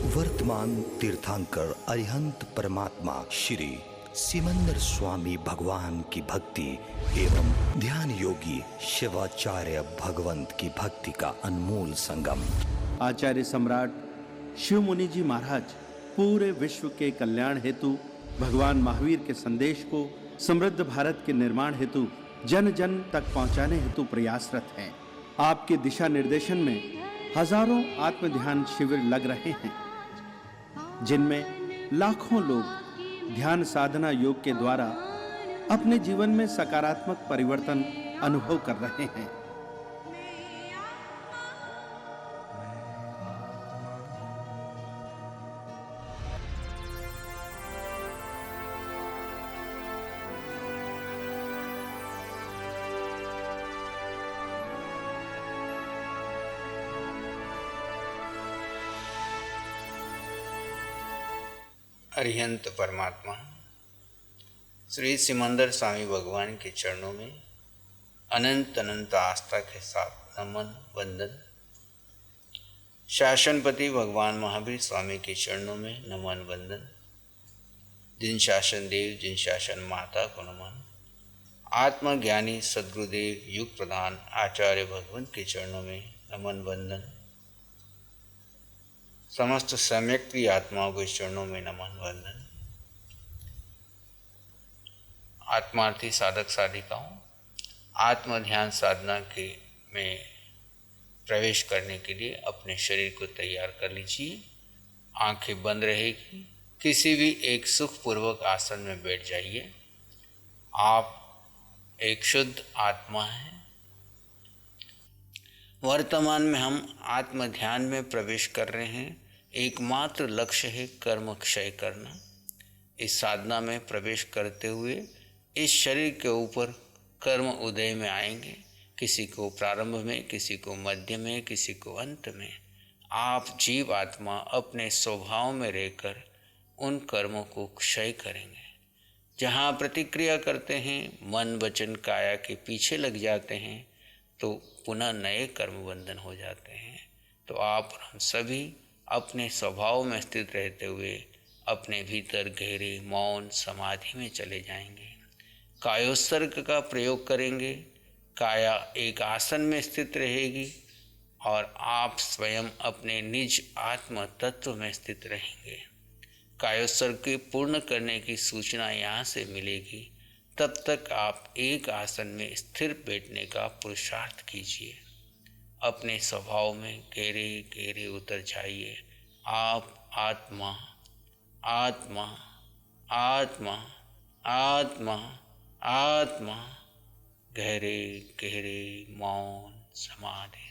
वर्तमान तीर्थंकर अरिहंत परमात्मा श्री सिमंदर स्वामी भगवान की भक्ति एवं ध्यान योगी शिवाचार्य भगवंत की भक्ति का अनमोल संगम। आचार्य सम्राट शिव मुनि जी महाराज पूरे विश्व के कल्याण हेतु भगवान महावीर के संदेश को समृद्ध भारत के निर्माण हेतु जन जन तक पहुंचाने हेतु प्रयासरत हैं। आपके दिशा निर्देशन में हजारों आत्म ध्यान शिविर लग रहे हैं, जिनमें लाखों लोग ध्यान साधना योग के द्वारा अपने जीवन में सकारात्मक परिवर्तन अनुभव कर रहे हैं। अरिहंत परमात्मा श्री सिमंदर स्वामी भगवान के चरणों में अनंत अनंत आस्था के साथ नमन वंदन। शासनपति भगवान महावीर स्वामी के चरणों में नमन वंदन। जिन शासन देव जिन शासन माता को नमन। आत्मज्ञानी सद्गुरुदेव युग प्रधान आचार्य भगवंत के चरणों में नमन वंदन। समस्त सम्यक प्रिय आत्माओं के चरणों में नमन वंदन। आत्मार्थी साधक साधिकाओं, आत्म ध्यान साधना के में प्रवेश करने के लिए अपने शरीर को तैयार कर लीजिए। आंखें बंद रहेगी। किसी भी एक सुखपूर्वक आसन में बैठ जाइए। आप एक शुद्ध आत्मा हैं। वर्तमान में हम आत्म ध्यान में प्रवेश कर रहे हैं। एकमात्र लक्ष्य है कर्म क्षय करना। इस साधना में प्रवेश करते हुए इस शरीर के ऊपर कर्म उदय में आएंगे। किसी को प्रारंभ में, किसी को मध्य में, किसी को अंत में। आप जीव आत्मा अपने स्वभाव में रहकर उन कर्मों को क्षय करेंगे। जहाँ प्रतिक्रिया करते हैं, मन वचन काया के पीछे लग जाते हैं, तो पुनः नए कर्म बंधन हो जाते हैं। तो आप और हम सभी अपने स्वभाव में स्थित रहते हुए अपने भीतर गहरे मौन समाधि में चले जाएंगे। कायोत्सर्ग का प्रयोग करेंगे। काया एक आसन में स्थित रहेगी और आप स्वयं अपने निज आत्म तत्व में स्थित रहेंगे। कायोत्सर्ग के पूर्ण करने की सूचना यहाँ से मिलेगी। तब तक आप एक आसन में स्थिर बैठने का पुरुषार्थ कीजिए। अपने स्वभाव में गहरे गहरे उतर जाइए। आप आत्मा आत्मा आत्मा आत्मा आत्मा गहरे गहरे मौन समाधि।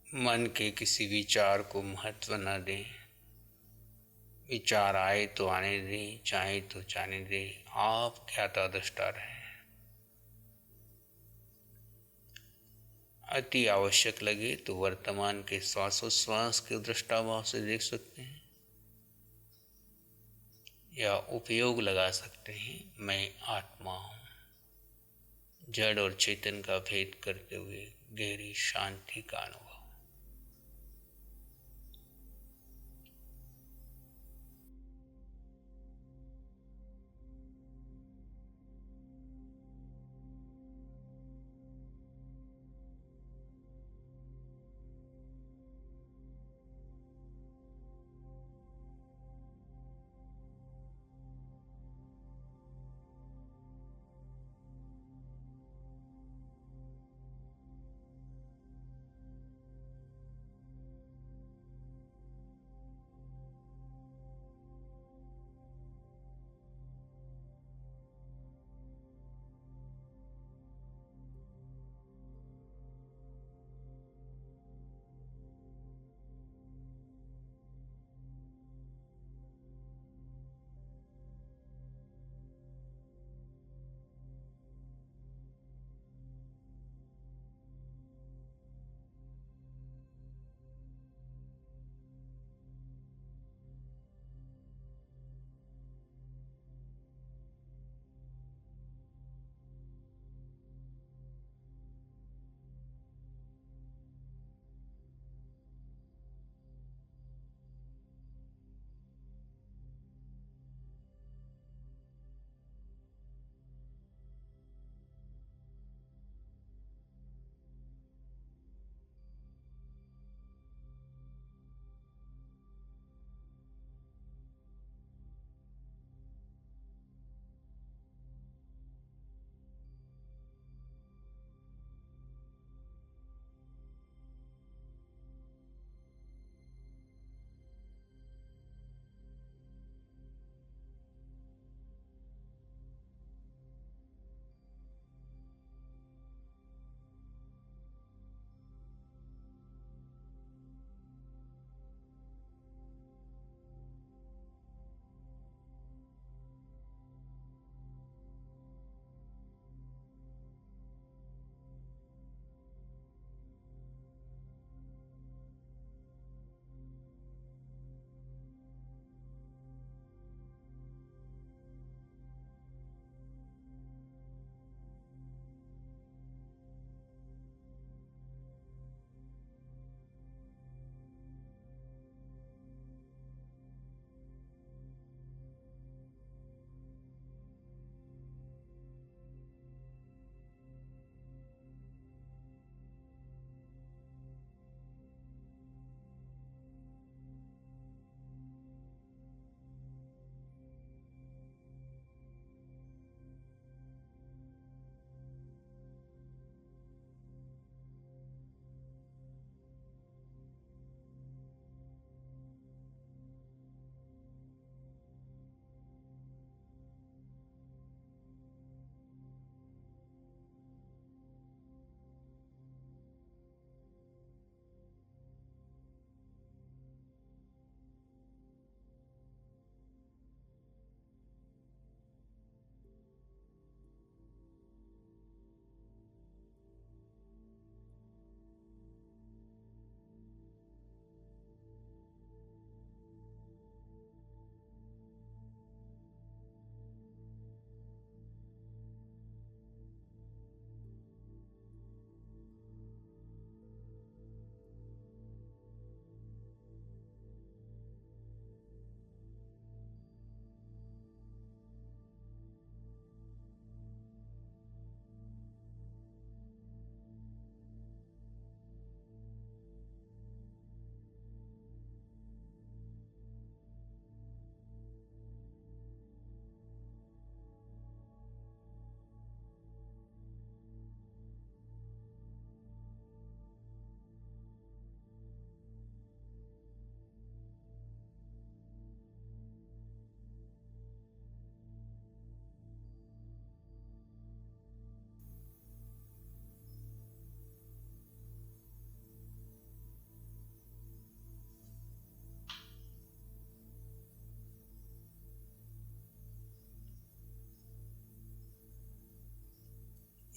मन के किसी विचार को महत्व न दें। विचार आए तो आने दें, चाहे तो जाने दें। आप ज्ञाता दृष्टा रहें। अति आवश्यक लगे तो वर्तमान के श्वासोश्वास के दृष्टाभाव से देख सकते हैं या उपयोग लगा सकते हैं। मैं आत्मा हूँ। जड़ और चेतन का भेद करते हुए गहरी शांति का अनुभव।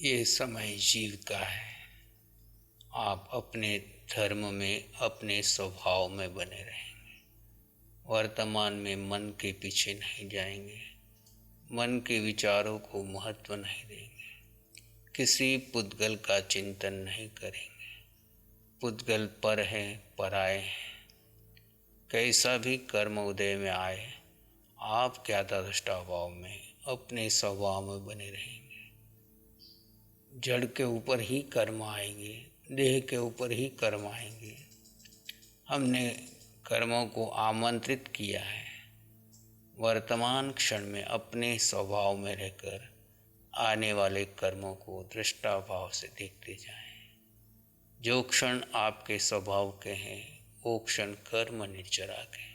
ये समय जीव का है। आप अपने धर्म में, अपने स्वभाव में बने रहेंगे। वर्तमान में मन के पीछे नहीं जाएंगे, मन के विचारों को महत्व नहीं देंगे। किसी पुद्गल का चिंतन नहीं करेंगे। पुद्गल पर है, पराए हैं। कैसा भी कर्म उदय में आए, आप क्या दृष्टा भाव में अपने स्वभाव में बने रहेंगे। जड़ के ऊपर ही कर्म आएंगे, देह के ऊपर ही कर्म आएंगे। हमने कर्मों को आमंत्रित किया है। वर्तमान क्षण में अपने स्वभाव में रहकर आने वाले कर्मों को दृष्टा भाव से देखते जाएं। जो क्षण आपके स्वभाव के हैं वो क्षण कर्म निर्जरा के।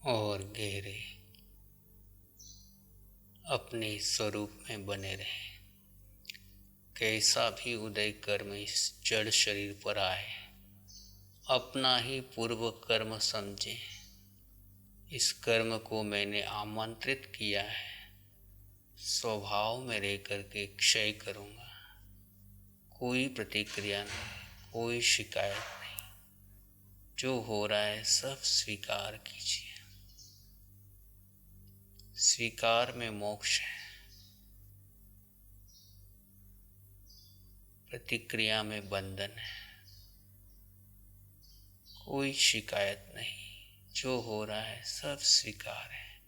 और गहरे अपने स्वरूप में बने रहे। कैसा भी उदय कर्म इस जड़ शरीर पर आए, अपना ही पूर्व कर्म समझे। इस कर्म को मैंने आमंत्रित किया है, स्वभाव में रह करके क्षय करूँगा। कोई प्रतिक्रिया नहीं, कोई शिकायत नहीं। जो हो रहा है सब स्वीकार कीजिए। स्वीकार में मोक्ष है, प्रतिक्रिया में बंधन है। कोई शिकायत नहीं, जो हो रहा है सब स्वीकार है।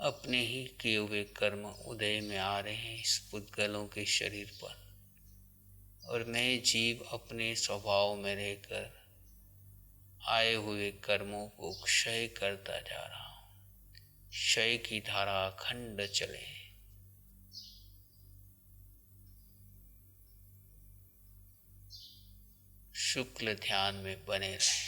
अपने ही किए हुए कर्म उदय में आ रहे हैं इस पुद्गलों के शरीर पर, और मैं जीव अपने स्वभाव में रहकर आए हुए कर्मों को क्षय करता जा रहा हूँ। क्षय की धारा अखंड चले। शुक्ल ध्यान में बने रहे।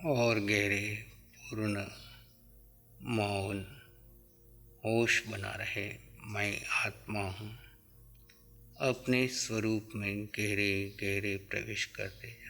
और गहरे पूर्ण मौन होश बना रहे। मैं आत्मा हूँ। अपने स्वरूप में गहरे गहरे प्रवेश करते जाए।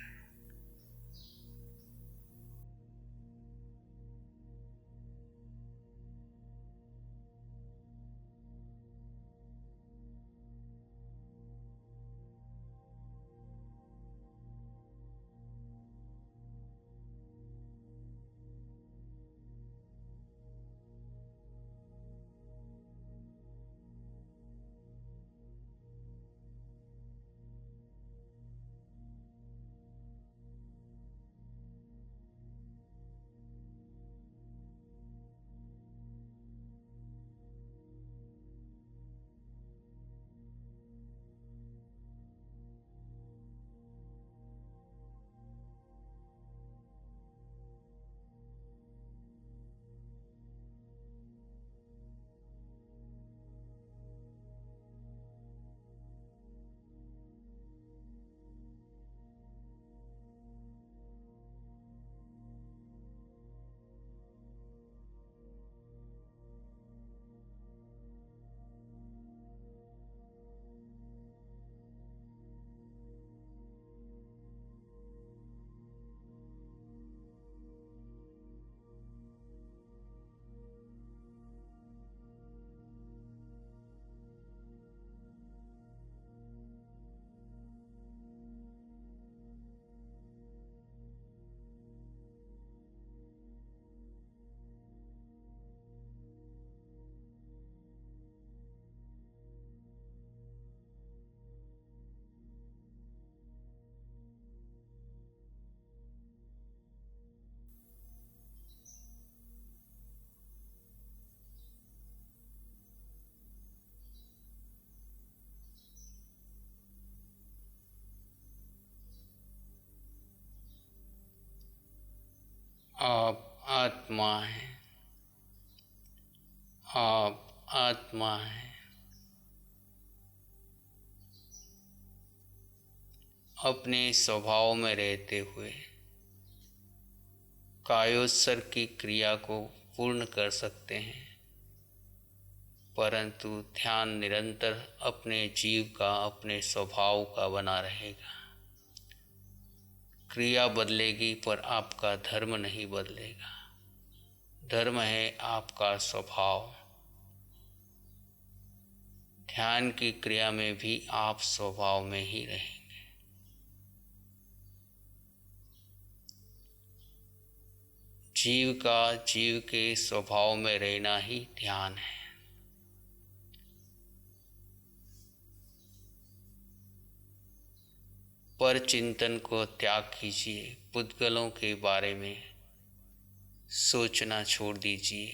आप आत्मा हैं। आप आत्मा हैं। अपने स्वभाव में रहते हुए कायोत्सर्ग की क्रिया को पूर्ण कर सकते हैं, परंतु ध्यान निरंतर अपने जीव का, अपने स्वभाव का बना रहेगा। क्रिया बदलेगी पर आपका धर्म नहीं बदलेगा। धर्म है आपका स्वभाव। ध्यान की क्रिया में भी आप स्वभाव में ही रहेंगे। जीव का जीव के स्वभाव में रहना ही ध्यान है। पर चिंतन को त्याग कीजिए। पुद्गलों के बारे में सोचना छोड़ दीजिए।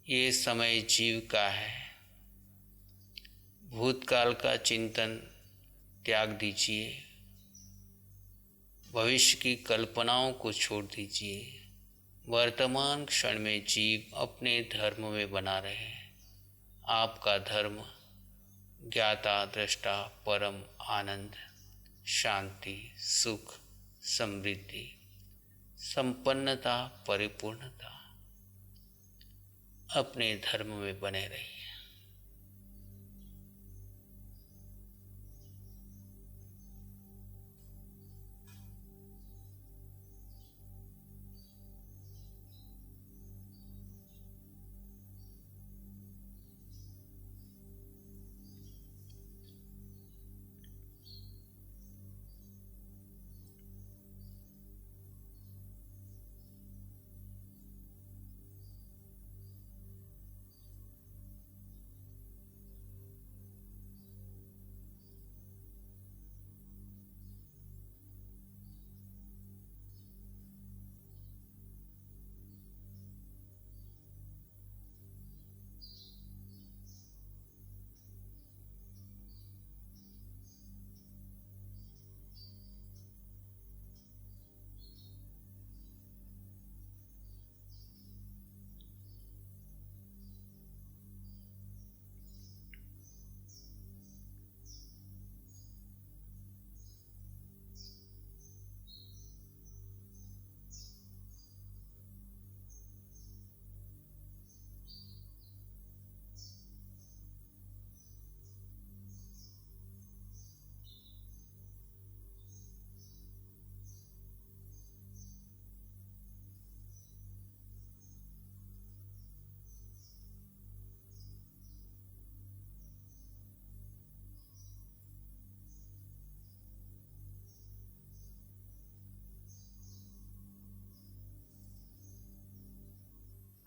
ये समय जीव का है। भूतकाल का चिंतन त्याग दीजिए। भविष्य की कल्पनाओं को छोड़ दीजिए। वर्तमान क्षण में जीव अपने धर्म में बना रहे। आपका धर्म ज्ञाता, दृष्टा, परम आनंद, शांति, सुख, समृद्धि, संपन्नता, परिपूर्णता। अपने धर्म में बने रहिए।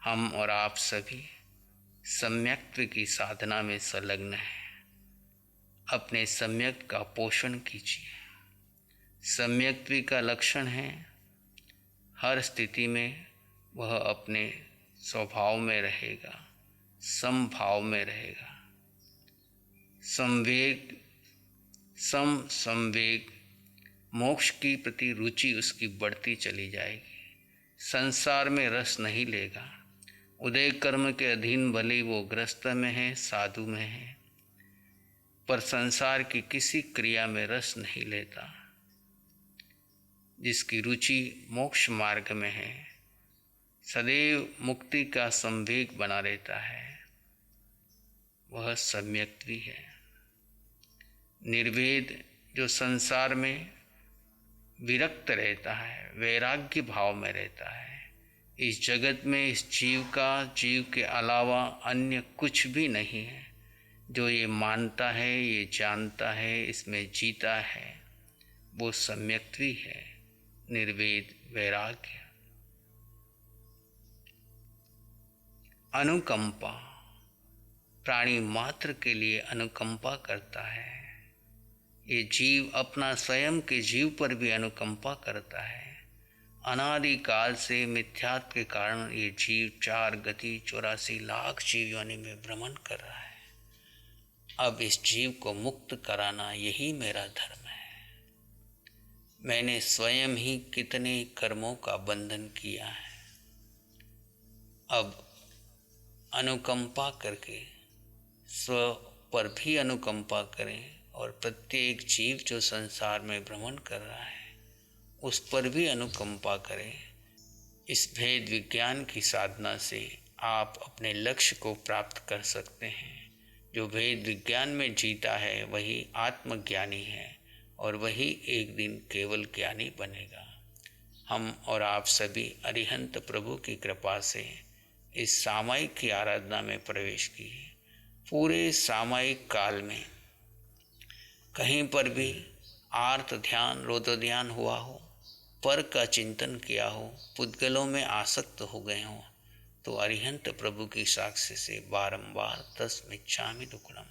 हम और आप सभी सम्यक्त्व की साधना में संलग्न हैं। अपने सम्यक का पोषण कीजिए। सम्यक्त्व का लक्षण है हर स्थिति में वह अपने स्वभाव में रहेगा, समभाव में रहेगा। संवेग मोक्ष की प्रति रुचि उसकी बढ़ती चली जाएगी। संसार में रस नहीं लेगा। उदय कर्म के अधीन भले वो गृहस्थ में है, साधु में है, पर संसार की किसी क्रिया में रस नहीं लेता। जिसकी रुचि मोक्ष मार्ग में है, सदैव मुक्ति का संवेग बना रहता है, वह सम्यक्त्वी है। निर्वेद जो संसार में विरक्त रहता है, वैराग्य भाव में रहता है। इस जगत में इस जीव के अलावा अन्य कुछ भी नहीं है। जो ये मानता है, ये जानता है, इसमें जीता है, वो सम्यक्त्वी है। निर्वेद वैराग्य। अनुकंपा, प्राणी मात्र के लिए अनुकंपा करता है। ये जीव अपना स्वयं के जीव पर भी अनुकंपा करता है। अनादि काल से मिथ्यात्व के कारण ये जीव 4 गति 84 लाख जीव योनि में भ्रमण कर रहा है। अब इस जीव को मुक्त कराना यही मेरा धर्म है। मैंने स्वयं ही कितने कर्मों का बंधन किया है। अब अनुकंपा करके स्व पर भी अनुकंपा करें और प्रत्येक जीव जो संसार में भ्रमण कर रहा है उस पर भी अनुकंपा करें। इस भेद विज्ञान की साधना से आप अपने लक्ष्य को प्राप्त कर सकते हैं। जो भेद विज्ञान में जीता है वही आत्मज्ञानी है और वही एक दिन केवल ज्ञानी बनेगा। हम और आप सभी अरिहंत प्रभु की कृपा से इस सामायिक की आराधना में प्रवेश किए। पूरे सामायिक काल में कहीं पर भी आर्त ध्यान, रुद्र ध्यान हुआ हो, पर का चिंतन किया हो, पुद्गलों में आसक्त हो गए हों, तो अरिहंत प्रभु की साक्ष्य से बारंबार तस्मिच्छामि दुक्कडम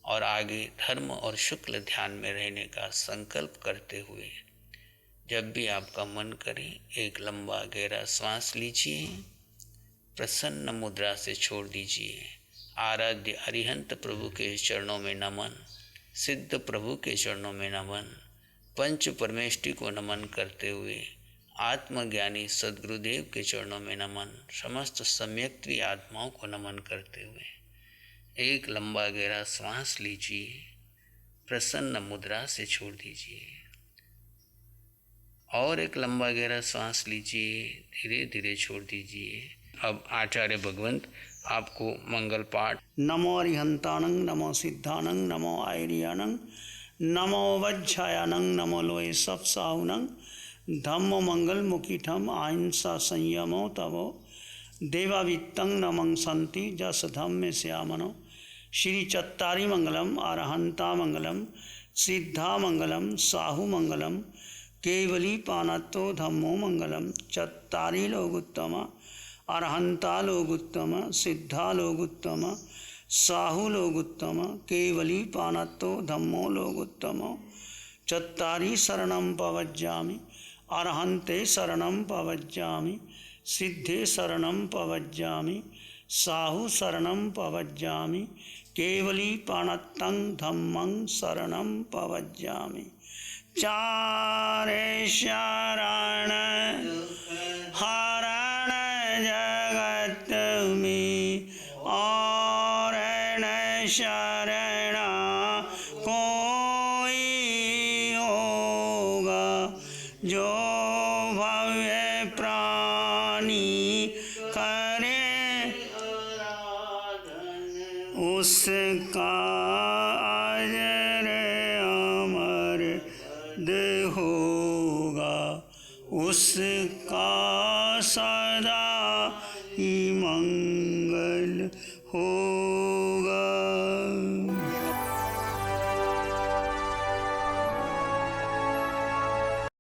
और आगे धर्म और शुक्ल ध्यान में रहने का संकल्प करते हुए जब भी आपका मन करे एक लंबा गहरा श्वास लीजिए, प्रसन्न मुद्रा से छोड़ दीजिए। आराध्य अरिहंत प्रभु के चरणों में नमन, सिद्ध प्रभु के चरणों में नमन, पंच परमेष्टि को नमन करते हुए आत्मज्ञानी सद्गुरुदेव के चरणों में नमन, समस्त सम्यक्त्वी आत्माओं को नमन करते हुए एक लंबा गहरा श्वास लीजिए, प्रसन्न मुद्रा से छोड़ दीजिए और एक लंबा गहरा श्वास लीजिए, धीरे धीरे छोड़ दीजिए। अब आचार्य भगवंत आपको मंगल पाठ। नमो अरिहंतानंग, नमो सिद्धानंग, नमो आयरियानंग, नमो वज्झायानंग, नमो लोए सब साहुनंग, धम्मो मंगल मुखीठम अहिंसा संयमो तवो देवावित्तं नमं संति जस धम्मे श्यामनो। श्री चत्तारी मंगलम, अरहंता मंगलम, सिद्धा मंगलम, साहु मंगलम, केवली पानत्तो धम्मो मंगलम। चत्तारी लोगुत्तम, अरहंता लोगुत्तम, सिद्धा लोगुत्तम, साहु लोगुत्तम, केवली पानत्तो धम्मो लोगुत्तम। चत्तारी शरणं पवज्जामि, अरहंते शरणं पवज्जामि, सिद्धे शरणं पवज्जामि, साहु शरणं पवज्जामि, केवली पानत्तं धम्मं शरणं पवज्जामि। चारे शरण हरण जगत में और न शरण कोई होगा। जो भव्य प्राणी करे उसका अजर अमर होगा, उसका सदा ही मंगल